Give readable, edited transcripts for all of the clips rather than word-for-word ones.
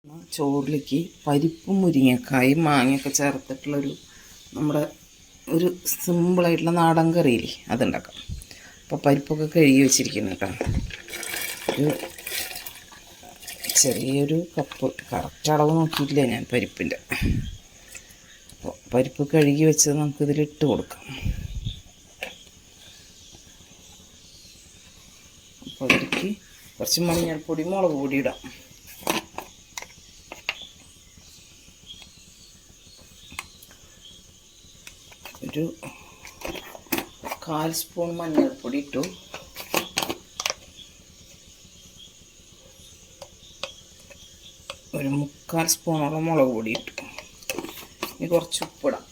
ചോറിലേക്ക് പരിപ്പും മുരിങ്ങക്കായും മാങ്ങയൊക്കെ ചേർത്തിട്ടുള്ളൊരു നമ്മുടെ ഒരു സിമ്പിളായിട്ടുള്ള നാടൻ കറിയില്ലേ അതുണ്ടാക്കാം. അപ്പോൾ പരിപ്പൊക്കെ കഴുകി വെച്ചിരിക്കുന്നു കേട്ടോ. ഒരു ചെറിയൊരു കപ്പ്, കറക്റ്റ് അളവ് നോക്കിയിട്ടില്ല ഞാൻ പരിപ്പിൻ്റെ. അപ്പോൾ പരിപ്പ് കഴുകി വെച്ചത് നമുക്കിതിലിട്ട് കൊടുക്കാം. അപ്പോൾ അതിലേക്ക് കുറച്ച് മഞ്ഞൾപ്പൊടി, മുളക് പൊടി ഇടാം. ഒരു 1/4 സ്പൂൺ മഞ്ഞൾപ്പൊടി ഇട്ടു. ഒരു 3/4 സ്പൂണോളം മുളക് പൊടി ഇട്ടു. ഇനി കുറച്ച് ഉപ്പിടാം.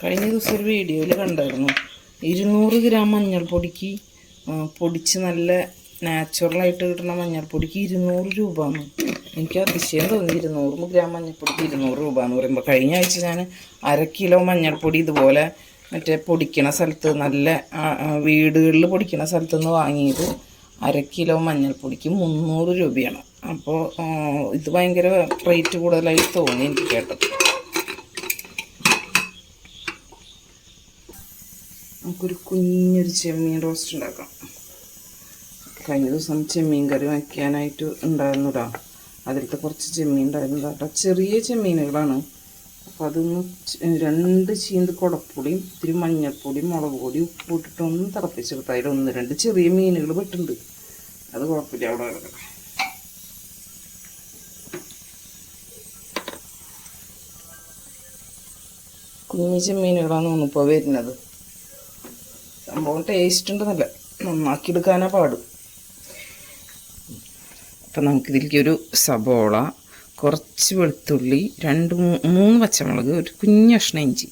കഴിഞ്ഞ ദിവസം ഒരു വീഡിയോയിൽ കണ്ടായിരുന്നു 200 ഗ്രാം മഞ്ഞൾപ്പൊടിക്ക് പൊടിച്ച് നല്ല നാച്ചുറലായിട്ട് കിട്ടുന്ന മഞ്ഞൾപ്പൊടിക്ക് 200 രൂപയാണ്. എനിക്ക് അതിശയം തോന്നി. 200 ഗ്രാം മഞ്ഞൾപ്പൊടിക്ക് 200 രൂപ എന്ന് പറയുമ്പോൾ കഴിഞ്ഞ ആഴ്ച ഞാൻ 1/2 കിലോ മഞ്ഞൾപ്പൊടി ഇതുപോലെ മറ്റേ പൊടിക്കണ സ്ഥലത്ത്, നല്ല വീടുകളിൽ പൊടിക്കണ സ്ഥലത്ത് നിന്ന് വാങ്ങിയത് 1/2 കിലോ മഞ്ഞൾപ്പൊടിക്ക് 300 രൂപയാണ്. അപ്പോൾ ഇത് ഭയങ്കര റേറ്റ് കൂടുതലായി തോന്നി എനിക്ക് കേട്ടത്. നമുക്കൊരു കുഞ്ഞൊരു ചെമ്മീൻ റോസ്റ്റ് ഉണ്ടാക്കാം. കഴിഞ്ഞ ദിവസം ചെമ്മീൻ കറി വയ്ക്കാനായിട്ട് ഉണ്ടായിരുന്നുടാ. അതിലത്തെ കുറച്ച് ചെമ്മീൻ ഉണ്ടായിരുന്നു കേട്ടോ. ചെറിയ ചെമ്മീനുകളാണ്. അപ്പോൾ അതൊന്ന് 2 ചീന്ത് കുടപ്പൊടിയും ഇത്തിരി മഞ്ഞൾപ്പൊടിയും മുളക് പൊടിയും ഉപ്പ് ഇട്ടിട്ട് ഒന്ന് തിളപ്പിച്ചെടുത്ത് അതിൽ 1-2 ചെറിയ മീനുകൾ പെട്ടുണ്ട്. അത് കുഴപ്പമില്ല, അവിടെ കിടക്കട്ടെ. കുഞ്ഞു ചെമ്മീനുകളാണ് തോന്നിപ്പോൾ വരുന്നത്. സംഭവം ടേസ്റ്റ് ഉണ്ട്, നല്ല നന്നാക്കിയെടുക്കാനാ പാട്. അപ്പം നമുക്കിതിലേക്ക് ഒരു സബോള, കുറച്ച് വെളുത്തുള്ളി, 2-3 പച്ചമുളക്, ഒരു കുഞ്ഞ് കഷ്ണം ഇഞ്ചി,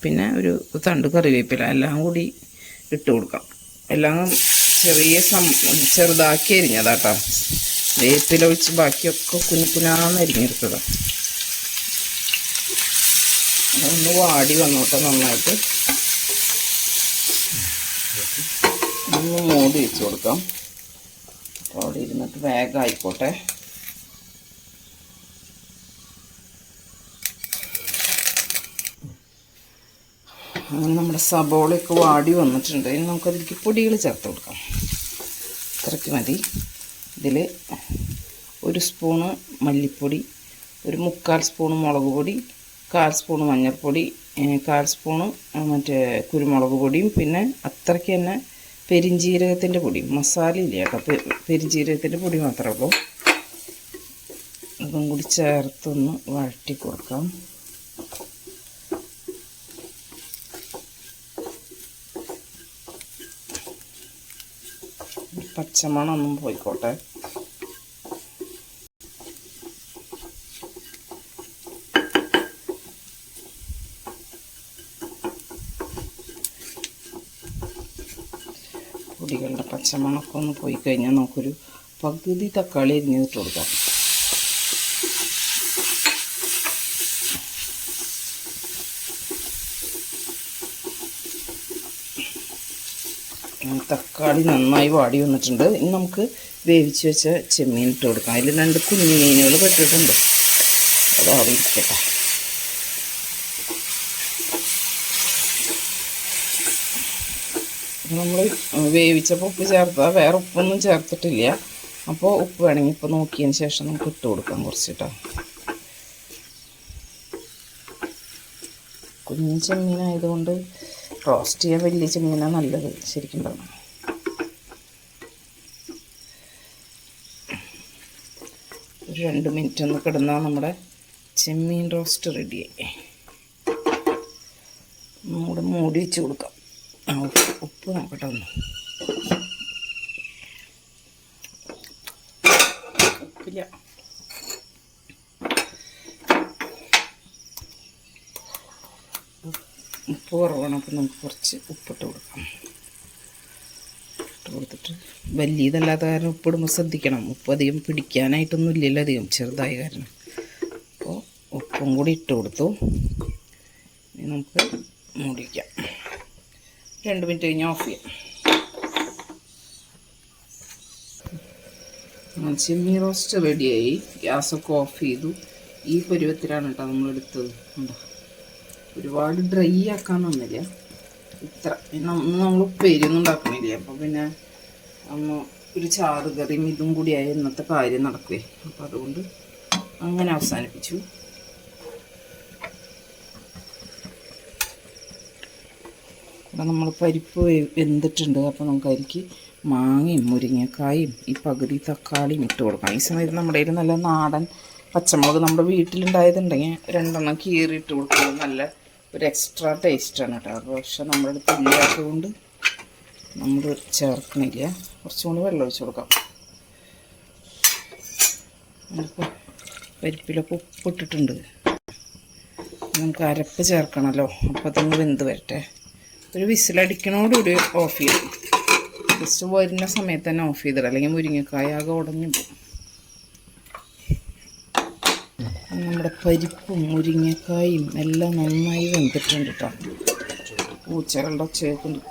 പിന്നെ ഒരു തണ്ട് കറിവേപ്പില എല്ലാം കൂടി ഇട്ട് കൊടുക്കാം. എല്ലാം ചെറുതാക്കി അരിഞ്ഞതാട്ടോ. വേപ്പില ഒഴിച്ച് ബാക്കിയൊക്കെ കുഞ്ഞാന്ന് അരിഞ്ഞെടുത്തതാണ്. അതൊന്ന് വാടി വന്നോട്ടെ നന്നായിട്ട്. ഒന്ന് മൂടി വെച്ച് കൊടുക്കാം. അപ്പോൾ അവിടെ ഇരുന്നിട്ട് വേഗം ആയിക്കോട്ടെ. അങ്ങനെ നമ്മുടെ സബോളയൊക്കെ വാടി വന്നിട്ടുണ്ട്. ഇനി നമുക്കതിലേക്ക് പൊടികൾ ചേർത്ത് കൊടുക്കാം. ഇത്രയ്ക്ക് മതി. ഇതിൽ 1 സ്പൂണ് മല്ലിപ്പൊടി, ഒരു 3/4 സ്പൂണ് മുളക് പൊടി, 1/4 സ്പൂണ് മഞ്ഞൾപ്പൊടി, 1/4 സ്പൂണ് മറ്റേ കുരുമുളക് പൊടിയും, പിന്നെ അത്രയ്ക്ക് തന്നെ പെരിഞ്ജീരകത്തിൻ്റെ പൊടി. മസാല ഇല്ല കേട്ടോ, പെരിഞ്ജീരകത്തിൻ്റെ പൊടി മാത്രമേ ഉള്ളൂ. അതും കൂടി ചേർത്തൊന്ന് വഴറ്റി കൊടുക്കാം. പച്ചമണം ഒന്നും പോയിക്കോട്ടെ. പൊടികളുടെ പച്ചമണമൊക്കെ ഒന്ന് പോയി കഴിഞ്ഞാൽ നമുക്കൊരു പകുതി തക്കാളി അരിഞ്ഞിട്ട് കൊടുക്കാം. തക്കാളി നന്നായി വാടി വന്നിട്ടുണ്ട്. ഇനി നമുക്ക് വേവിച്ച് വെച്ച ചെമ്മീൻ ഇട്ട് കൊടുക്കാം. അതിൽ 2 കുഞ്ഞു മീനുകൾ പെട്ടിട്ടുണ്ട്. അത് അവിടെ ഇരിക്കട്ടെ. നമ്മൾ വേവിച്ചപ്പോൾ ഉപ്പ് ചേർത്താൽ വേറെ ഉപ്പൊന്നും ചേർത്തിട്ടില്ല. അപ്പോൾ ഉപ്പ് വേണമെങ്കിൽ ഇപ്പോൾ നോക്കിയതിന് ശേഷം നമുക്ക് ഇട്ട് കൊടുക്കാം കുറച്ചിട്ടോ. കുഞ്ഞു ചെമ്മീനായതുകൊണ്ട് റോസ്റ്റ് ചെയ്യാൻ വലിയ ചെമ്മീനാണ് നല്ലത് ശരിക്കും പറഞ്ഞാൽ. ഒരു 2 മിനിറ്റ് ഒന്ന് കിടന്നാൽ നമ്മുടെ ചെമ്മീൻ റോസ്റ്റ് റെഡിയായി. നമ്മുടെ മൂടി വെച്ച് കൊടുക്കാം. ഉപ്പ് നോക്കട്ടെ ഒന്ന്. ഉപ്പില്ല. ഉപ്പ് കുറവാണ്. അപ്പം നമുക്ക് കുറച്ച് ഉപ്പിട്ട് കൊടുക്കാം. ഇട്ട് കൊടുത്തിട്ട് വലിയതല്ലാത്ത കാരണം ഉപ്പിടുമ്പോൾ ശ്രദ്ധിക്കണം. ഉപ്പ് അധികം പിടിക്കാനായിട്ടൊന്നും ഇല്ലല്ലോ, അധികം ചെറുതായ കാരണം. അപ്പോൾ ഉപ്പും കൂടി ഇട്ട് കൊടുത്തു. ഇനി നമുക്ക് മൂടി വയ്ക്കാം. 2 മിനിറ്റ് കഴിഞ്ഞ് ഓഫ് ചെയ്യാം. ചെമ്മീൻ റോസ്റ്റ് റെഡിയായി. ഗ്യാസൊക്കെ ഓഫ് ചെയ്തു. ഈ പരുവത്തിലാണ് കേട്ടോ നമ്മളെടുത്തത്. ഉണ്ടോ, ഒരുപാട് ഡ്രൈ ആക്കാനൊന്നുമില്ല. ഇത്ര നമ്മൾ ഉപ്പേരിയൊന്നും ഉണ്ടാക്കണില്ല. അപ്പോൾ പിന്നെ ഒരു ചാറ് കറിയും ഇതും കൂടിയായി ഇന്നത്തെ കാര്യം നടക്കുവേ. അപ്പോൾ അതുകൊണ്ട് അങ്ങനെ അവസാനിപ്പിച്ചു. ഇവിടെ നമ്മൾ പരിപ്പ് വെന്തിട്ടുണ്ട്. അപ്പോൾ നമുക്ക് അതിലേക്ക് മാങ്ങയും മുരിങ്ങക്കായും ഈ പകുതി തക്കാളിയും ഇട്ട് കൊടുക്കാം. ഈ സമയത്ത് നമ്മുടെ കയ്യിൽ നല്ല നാടൻ പച്ചമുളക് നമ്മുടെ വീട്ടിലുണ്ടായതുണ്ടെങ്കിൽ 2 എണ്ണം കീറി ഇട്ട് കൊടുക്കുന്നത് നല്ല ഒരു എക്സ്ട്രാ ടേസ്റ്റാണ് കേട്ടോ. പക്ഷെ നമ്മുടെ അടുത്ത് ഇല്ലാത്തതുകൊണ്ട് നമ്മൾ ചേർക്കണില്ല. കുറച്ചും കൂടി വെള്ളം ഒഴിച്ച് കൊടുക്കാം. നമുക്ക് പരിപ്പിലൊക്കെ ഉപ്പിട്ടിട്ടുണ്ട്. നമുക്ക് അരപ്പ് ചേർക്കണമല്ലോ. അപ്പോൾ അതൊന്ന് വെന്ത് വരട്ടെ. ഒരു വിസിലടിക്കണോടുകൂടി ഓഫ് ചെയ്യും. ജസ്റ്റ് വരുന്ന സമയത്ത് തന്നെ ഓഫ് ചെയ്തിടുക, അല്ലെങ്കിൽ മുരിങ്ങക്കായ ആകെ ഉടഞ്ഞു പോകും. നമ്മുടെ പരിപ്പും മുരിങ്ങക്കായും എല്ലാം നന്നായി വെന്തിട്ടുണ്ട് കേട്ടോ. പൂച്ചകളുടെ ഒച്ചയൊക്കെയുണ്ട്.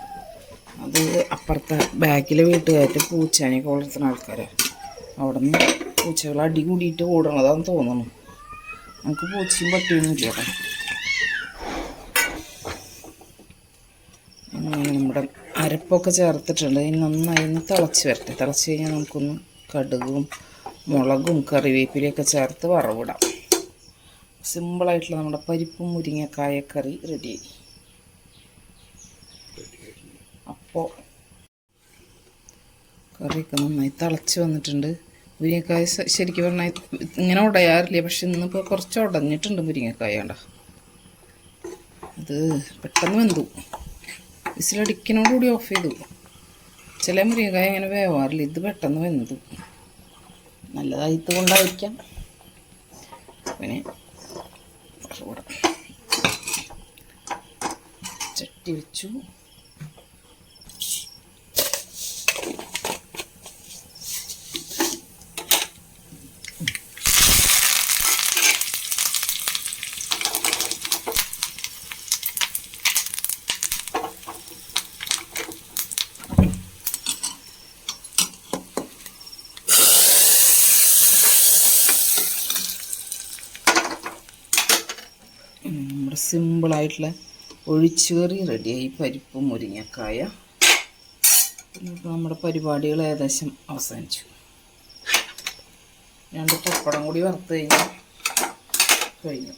അത് അപ്പുറത്തെ ബാക്കിലെ വീട്ടുകാരുടെ പൂച്ചാനെയൊക്കെ വളർത്തുന്ന ആൾക്കാരാണ്. അവിടെ നിന്ന് പൂച്ചകൾ അടി കൂടിയിട്ട് ഓടണതാന്ന് തോന്നുന്നു. നമുക്ക് പൂച്ചയും പട്ടിയൊന്നും ഇല്ല കേട്ടോ. അങ്ങനെ നമ്മുടെ അരപ്പൊക്കെ ചേർത്തിട്ടുണ്ട്. ഇനി നന്നായി ഒന്ന് തിളച്ച് വരട്ടെ. തിളച്ച് കഴിഞ്ഞാൽ നമുക്കൊന്ന് കടുകും മുളകും കറിവേപ്പിലയൊക്കെ ചേർത്ത് വറവിടാം. സിമ്പിളായിട്ടുള്ള നമ്മുടെ പരിപ്പും മുരിങ്ങക്കായ കറി റെഡിയായി. അപ്പോൾ കറിയൊക്കെ നന്നായി തിളച്ച് വന്നിട്ടുണ്ട്. മുരിങ്ങക്കായ ശരിക്കും പറഞ്ഞാൽ ഇങ്ങനെ ഉടയാറില്ല. പക്ഷെ ഇന്നിപ്പോൾ കുറച്ച് ഉടഞ്ഞിട്ടുണ്ട് മുരിങ്ങക്കായ. കണ്ട, അത് പെട്ടെന്ന് വെന്തു. വിസിലടിക്കണോടുകൂടി ഓഫ് ചെയ്തു. ചില മുരിങ്ങക്കായ ഇങ്ങനെ വേവാറില്ല. ഇത് പെട്ടെന്ന് വെന്തു. നല്ലതായിട്ട് കൊണ്ടായിരിക്കാം. പിന്നെ ചട്ടി വെച്ചു. നമ്മുടെ സിമ്പിളായിട്ടുള്ള ഒഴിച്ചുകറി റെഡിയായി. പരിപ്പും മുരിങ്ങക്കായ. നമ്മുടെ പരിപാടികൾ ഏകദേശം അവസാനിച്ചു. 2 പപ്പടം കൂടി വറുത്ത് കഴിഞ്ഞു.